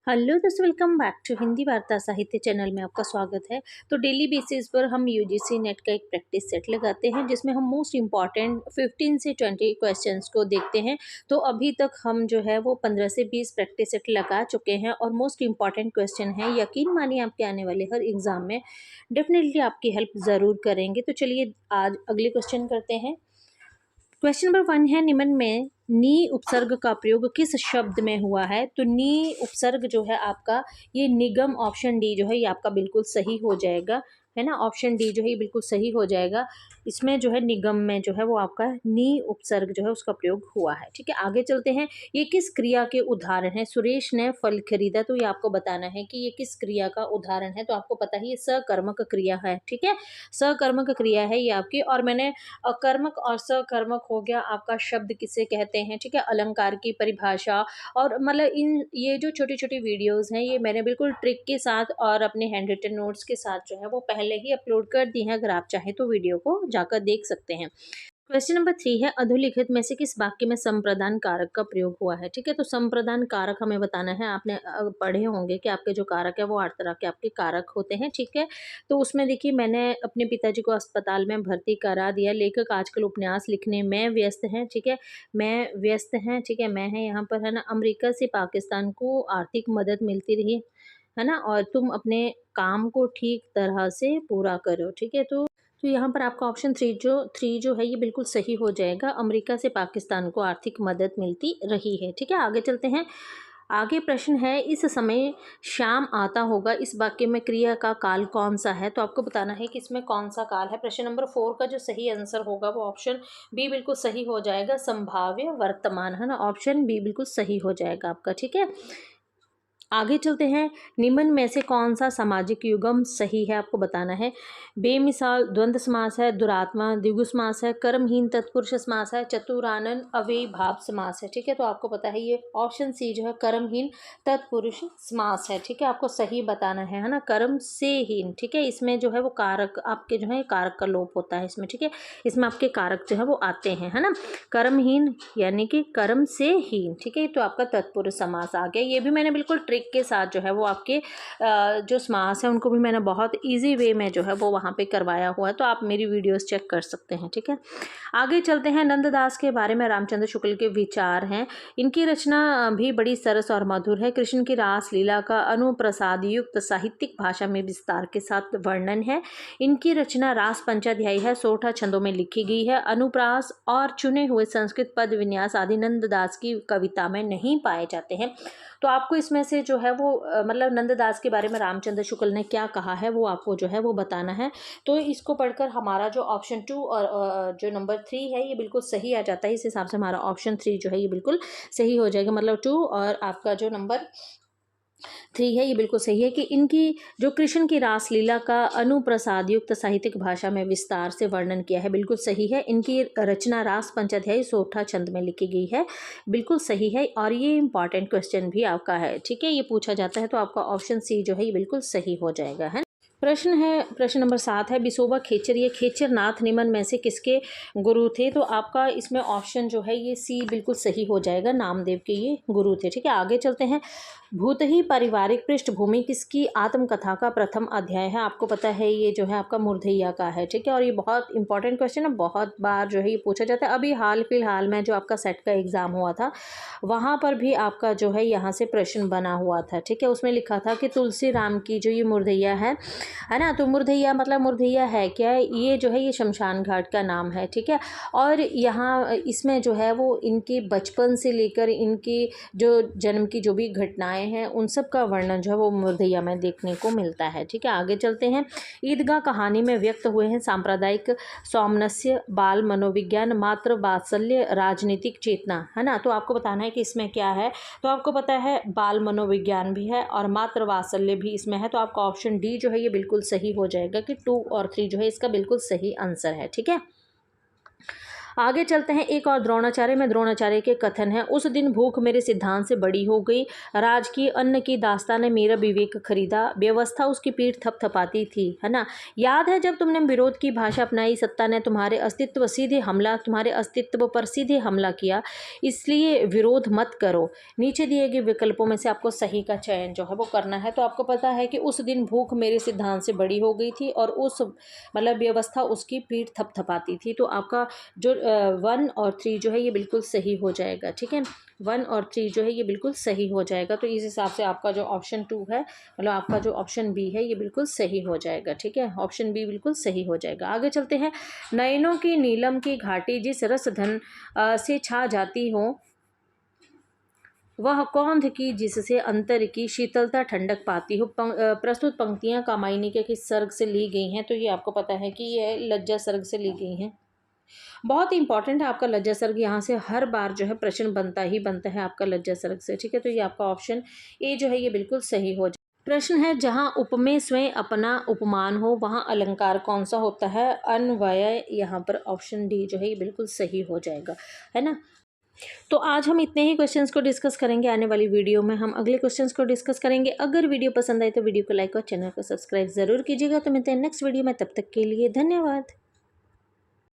Hello दोस्तों, welcome back to Hindi वार्ता साहित्य चैनल में आपका स्वागत है। तो डेली बेसिस पर हम यूजीसी नेट का एक प्रैक्टिस सेट लगाते हैं जिसमें हम मोस्ट इम्पॉर्टेंट 15 से 20 क्वेश्चंस को देखते हैं। तो अभी तक हम जो है वो 15 से 20 प्रैक्टिस सेट लगा चुके हैं और मोस्ट इम्पॉर्टेंट क्वेश्चन है, यकीन मानिए आपके आने वाले हर एग्जाम में डेफिनेटली आपकी हेल्प ज़रूर करेंगे। तो चलिए आज अगले क्वेश्चन करते हैं। क्वेश्चन नंबर 1 है, निम्न में नी उपसर्ग का प्रयोग किस शब्द में हुआ है? तो नी उपसर्ग जो है आपका ये निगम, ऑप्शन डी जो है ये आपका बिल्कुल सही हो जाएगा, है ना। ऑप्शन डी जो है ये बिल्कुल सही हो जाएगा। इसमें जो है निगम में जो है वो आपका नी उपसर्ग जो है उसका प्रयोग हुआ है। ठीक है, आगे चलते हैं। ये किस क्रिया के उदाहरण है? सुरेश ने फल खरीदा, तो ये आपको बताना है कि ये किस क्रिया का उदाहरण है। तो आपको पता है ये सकर्मक क्रिया है। ठीक है, सकर्मक क्रिया है ये आपकी। और मैंने अकर्मक और सकर्मक हो गया आपका शब्द किसे कहते हैं, ठीक है, अलंकार की परिभाषा। और मतलब इन ये जो छोटी छोटी वीडियोस हैं ये मैंने बिल्कुल ट्रिक के साथ और अपने हैंड रिटन नोट्स के साथ जो है वो पहले ही अपलोड कर दी हैं। अगर आप चाहें तो वीडियो को जाकर देख सकते हैं। क्वेश्चन नंबर 3 है, अधोलिखित में से किस वाक्य में संप्रदान कारक का प्रयोग हुआ है? ठीक है, तो संप्रदान कारक हमें बताना है। आपने पढ़े होंगे कि आपके जो कारक है वो 8 तरह के आपके कारक होते हैं। ठीक है, तो उसमें देखिए मैंने अपने पिताजी को अस्पताल में भर्ती करा दिया। लेखक आजकल उपन्यास लिखने में व्यस्त हैं। ठीक है, मैं व्यस्त हैं। ठीक है, मैं है यहाँ पर, है ना। अमेरिका से पाकिस्तान को आर्थिक मदद मिलती रही, है ना, और तुम अपने काम को ठीक तरह से पूरा करो। ठीक है, तो यहाँ पर आपका ऑप्शन थ्री जो है ये बिल्कुल सही हो जाएगा। अमेरिका से पाकिस्तान को आर्थिक मदद मिलती रही है। ठीक है, आगे चलते हैं। आगे प्रश्न है, इस समय शाम आता होगा, इस वाक्य में क्रिया का काल कौन सा है? तो आपको बताना है कि इसमें कौन सा काल है। प्रश्न नंबर 4 का जो सही आंसर होगा वो ऑप्शन बी बिल्कुल सही हो जाएगा, संभाव्य वर्तमान, है ना। ऑप्शन बी बिल्कुल सही हो जाएगा आपका। ठीक है, आगे चलते हैं। निम्न में से कौन सा सामाजिक युगम सही है? आपको बताना है। बेमिसाल द्वंद्व समास है, दुरात्मा द्विगु समास है, कर्महीन तत्पुरुष समास है, चतुरानन अव्ययीभाव समास है। ठीक है, तो आपको पता है ये ऑप्शन सी जो है कर्महीन तत्पुरुष समास है। ठीक है, आपको सही बताना है ना, कर्म से हीन। ठीक है, इसमें जो है वो कारक आपके जो है कारक का लोप होता है इसमें। ठीक है, इसमें आपके कारक जो है वो आते हैं, है ना। कर्महीन यानी कि कर्म से हीन। ठीक है, तो आपका तत्पुरुष समास आ गया। ये भी मैंने बिल्कुल ट्रिक के साथ जो है वो आपके जो समास है उनको भी मैंने बहुत इजी वे में जो है वो वहाँ पे करवाया हुआ है, तो आप मेरी वीडियोस चेक कर सकते हैं। ठीक है, आगे चलते हैं। नंददास के बारे में रामचंद्र शुक्ल के विचार हैं। इनकी रचना भी बड़ी सरस और मधुर है। कृष्ण की रास लीला का अनुप्रसाद युक्त साहित्यिक भाषा में विस्तार के साथ वर्णन है। इनकी रचना रास पंचाध्यायी है, 16 छंदों में लिखी गई है। अनुप्रास और चुने हुए संस्कृत पद विन्यास आदि नंददास की कविता में नहीं पाए जाते हैं। तो आपको इसमें से जो है वो मतलब नंददास के बारे में रामचंद्र शुक्ल ने क्या कहा है वो आपको जो है वो बताना है। तो इसको पढ़कर हमारा जो ऑप्शन 2 और जो नंबर 3 है ये बिल्कुल सही आ जाता है। इस हिसाब से हमारा ऑप्शन 3 जो है ये बिल्कुल सही हो जाएगा। मतलब 2 और आपका जो नंबर 3 है ये बिल्कुल सही है कि इनकी जो कृष्ण की रासलीला का अनुप्रसाद युक्त साहित्यिक भाषा में विस्तार से वर्णन किया है, बिल्कुल सही है। इनकी रचना रास पंचाध्यायी 16 छंद में लिखी गई है, बिल्कुल सही है। और ये इंपॉर्टेंट क्वेश्चन भी आपका है। ठीक है, ये पूछा जाता है, तो आपका ऑप्शन सी जो है ये बिल्कुल सही हो जाएगा, है। प्रश्न है, प्रश्न नंबर 7 है, बिसोबा खेचर ये खेचर नाथ निमन में से किसके गुरु थे? तो आपका इसमें ऑप्शन जो है ये सी बिल्कुल सही हो जाएगा, नामदेव के ये गुरु थे। ठीक है, आगे चलते हैं। भूतही पारिवारिक पृष्ठभूमि किसकी आत्मकथा का प्रथम अध्याय है? आपको पता है ये जो है आपका मुर्धैया का है। ठीक है, और ये बहुत इंपॉर्टेंट क्वेश्चन है, बहुत बार जो है ये पूछा जाता है। अभी हाल फिलहाल में जो आपका सेट का एग्ज़ाम हुआ था वहाँ पर भी आपका जो है यहाँ से प्रश्न बना हुआ था। ठीक है, उसमें लिखा था कि तुलसी राम की जो ये मुर्धैया है ना। तो मुर्धैया मतलब मुर्धैया है क्या? ये जो है ये शमशान घाट का नाम है। ठीक है, और यहाँ इसमें जो है वो इनके बचपन से लेकर इनकी जो जन्म की जो भी घटनाएं हैं उन सब का वर्णन जो है वो मुर्धैया में देखने को मिलता है। ठीक है, आगे चलते हैं। ईदगाह कहानी में व्यक्त हुए हैं सांप्रदायिक सौमनस्य, बाल मनोविज्ञान, मातृ वात्सल्य, राजनीतिक चेतना, है ना। तो आपको बताना है कि इसमें क्या है। तो आपको पता है बाल मनोविज्ञान भी है और मातृ वात्सल्य भी इसमें है। तो आपका ऑप्शन डी जो है ये बिल्कुल सही हो जाएगा कि 2 और 3 जो है इसका बिल्कुल सही आंसर है। ठीक है, आगे चलते हैं, एक और द्रोणाचार्य में द्रोणाचार्य के कथन है। उस दिन भूख मेरे सिद्धांत से बड़ी हो गई, राजकीय अन्न की दास्तां ने मेरा विवेक खरीदा, व्यवस्था उसकी पीठ थपथपाती थी, है ना। याद है जब तुमने विरोध की भाषा अपनाई, सत्ता ने तुम्हारे अस्तित्व पर सीधे हमला किया, इसलिए विरोध मत करो। नीचे दिए गए विकल्पों में से आपको सही का चयन जो है वो करना है। तो आपको पता है कि उस दिन भूख मेरे सिद्धांत से बड़ी हो गई थी और उस मतलब व्यवस्था उसकी पीठ थपथपाती थी। तो आपका जो 1 और 3 जो है ये बिल्कुल सही हो जाएगा, ठीक है। 1 और 3 जो है ये बिल्कुल सही हो जाएगा। तो इस हिसाब से आपका जो ऑप्शन 2 है, मतलब आपका जो ऑप्शन बी है ये बिल्कुल सही हो जाएगा, ठीक है। ऑप्शन बी बिल्कुल सही हो जाएगा। आगे चलते हैं, नयनों की नीलम की घाटी जिस रस धन से छा जाती हो, वह कौंध की जिससे अंतर की शीतलता ठंडक पाती हो। प्रस्तुत पंक्तियां कामायनी के किस सर्ग से ली गई हैं? तो ये आपको पता है कि ये लज्जा सर्ग से ली गई हैं। बहुत ही इंपॉर्टेंट है आपका लज्जा सर्ग, यहाँ से हर बार जो है प्रश्न बनता ही बनता है आपका लज्जा सर्ग से, ठीक है। तो ये आपका ऑप्शन ए जो है ये बिल्कुल सही हो जाए। प्रश्न है, जहाँ उपमेय स्वयं अपना उपमान हो वहाँ अलंकार कौन सा होता है? अन्वय। यहाँ पर ऑप्शन डी जो है ये बिल्कुल सही हो जाएगा, है ना। तो आज हम इतने ही क्वेश्चंस को डिस्कस करेंगे। आने वाली वीडियो में हम अगले क्वेश्चंस को डिस्कस करेंगे। अगर वीडियो पसंद आए तो वीडियो को लाइक और चैनल को सब्सक्राइब जरूर कीजिएगा। तो मिलते हैं नेक्स्ट वीडियो में, तब तक के लिए धन्यवाद।